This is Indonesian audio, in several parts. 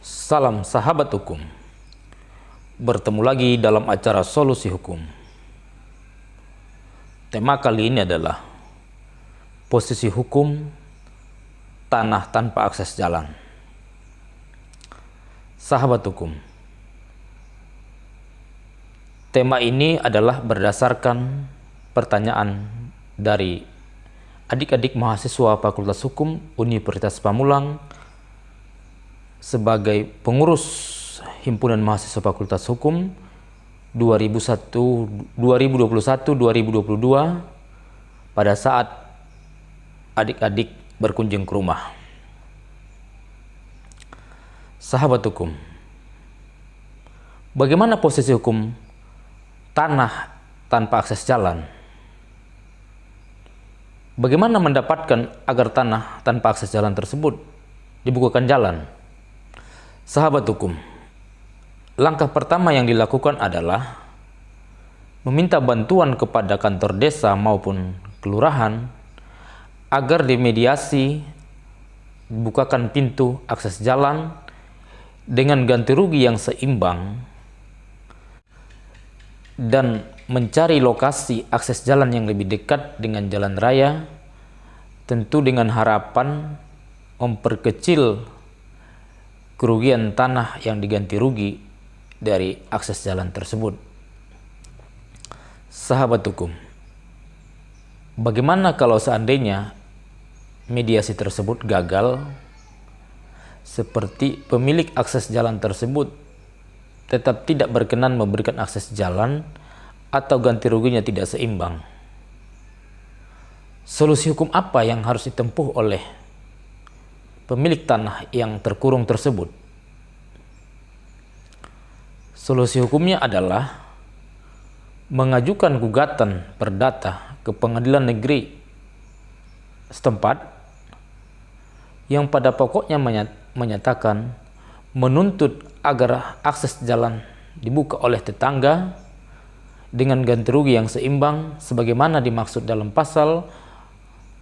Salam sahabat hukum. Bertemu lagi dalam acara Solusi Hukum. Tema kali ini adalah posisi hukum tanah tanpa akses jalan. Sahabat hukum, tema ini adalah berdasarkan pertanyaan dari adik-adik mahasiswa Fakultas Hukum Universitas Pamulang sebagai pengurus Himpunan Mahasiswa Fakultas Hukum 2021-2022 pada saat adik-adik berkunjung ke rumah. Sahabat hukum, bagaimana posisi hukum tanah tanpa akses jalan? Bagaimana mendapatkan agar tanah tanpa akses jalan tersebut dibukakan jalan? Sahabat hukum, langkah pertama yang dilakukan adalah meminta bantuan kepada kantor desa maupun kelurahan agar dimediasi dibukakan pintu akses jalan dengan ganti rugi yang seimbang dan mencari lokasi akses jalan yang lebih dekat dengan jalan raya, tentu dengan harapan memperkecil kerugian tanah yang diganti rugi dari akses jalan tersebut. Sahabat hukum, bagaimana kalau seandainya mediasi tersebut gagal, seperti pemilik akses jalan tersebut tetap tidak berkenan memberikan akses jalan atau ganti ruginya tidak seimbang? Solusi hukum apa yang harus ditempuh oleh pemilik tanah yang terkurung tersebut? Solusi hukumnya adalah mengajukan gugatan perdata ke pengadilan negeri setempat yang pada pokoknya menyatakan menuntut agar akses jalan dibuka oleh tetangga dengan ganti rugi yang seimbang sebagaimana dimaksud dalam pasal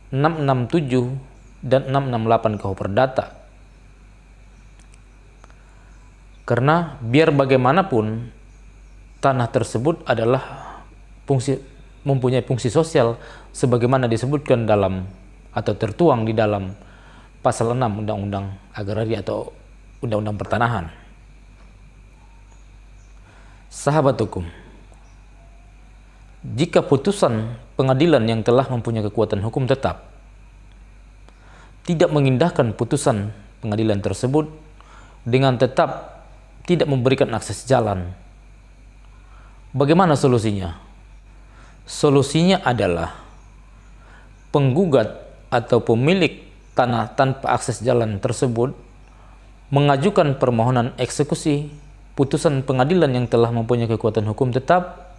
667 dan 668 KUH Perdata. Karena biar bagaimanapun tanah tersebut adalah mempunyai fungsi sosial sebagaimana disebutkan dalam atau tertuang di dalam pasal 6 Undang-Undang Agraria atau Undang-Undang Pertanahan. Sahabat hukum, jika putusan pengadilan yang telah mempunyai kekuatan hukum tetap tidak mengindahkan putusan pengadilan tersebut dengan tetap tidak memberikan akses jalan, bagaimana solusinya? Solusinya adalah penggugat atau pemilik tanah tanpa akses jalan tersebut mengajukan permohonan eksekusi putusan pengadilan yang telah mempunyai kekuatan hukum tetap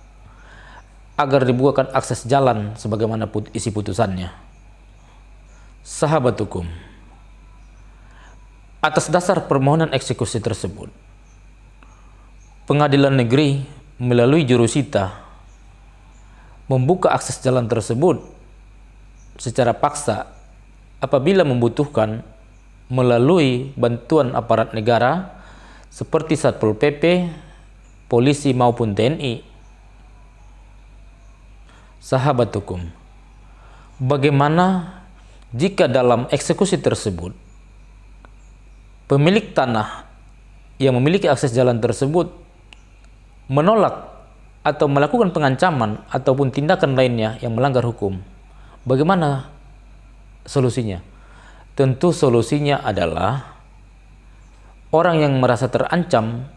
agar dibukakan akses jalan sebagaimana isi putusannya. Sahabat hukum, atas dasar permohonan eksekusi tersebut, pengadilan negeri melalui jurusita membuka akses jalan tersebut secara paksa apabila membutuhkan melalui bantuan aparat negara seperti Satpol PP, polisi maupun TNI. Sahabat hukum, bagaimana jika dalam eksekusi tersebut pemilik tanah yang memiliki akses jalan tersebut menolak atau melakukan pengancaman ataupun tindakan lainnya yang melanggar hukum? Bagaimana solusinya? Tentu solusinya adalah orang yang merasa terancam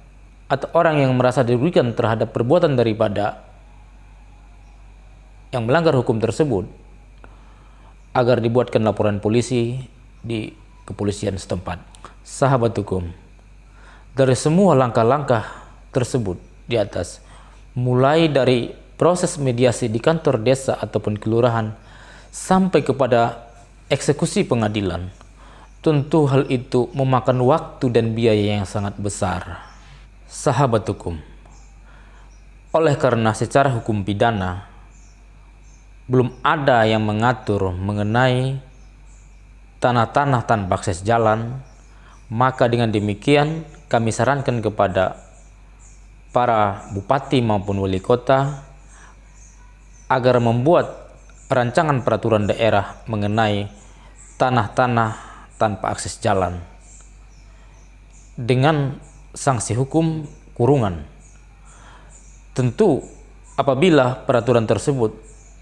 atau orang yang merasa dirugikan terhadap perbuatan daripada yang melanggar hukum tersebut agar dibuatkan laporan polisi di kepolisian setempat. Sahabat hukum, dari semua langkah-langkah tersebut di atas, mulai dari proses mediasi di kantor desa ataupun kelurahan sampai kepada eksekusi pengadilan, tentu hal itu memakan waktu dan biaya yang sangat besar. Sahabat hukum, oleh karena secara hukum pidana belum ada yang mengatur mengenai tanah-tanah tanpa akses jalan, maka dengan demikian kami sarankan kepada para bupati maupun wali kota agar membuat rancangan peraturan daerah mengenai tanah-tanah tanpa akses jalan dengan sanksi hukum kurungan. Tentu apabila peraturan tersebut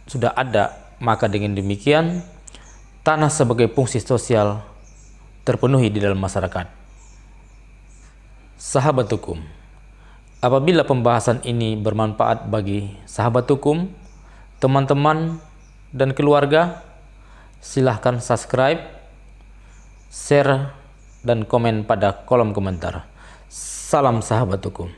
sudah ada, maka dengan demikian tanah sebagai fungsi sosial terpenuhi di dalam masyarakat. Sahabat hukum, apabila pembahasan ini bermanfaat bagi sahabat hukum, teman-teman, dan keluarga, silahkan subscribe, share, dan komen pada kolom komentar. Salam sahabat hukum.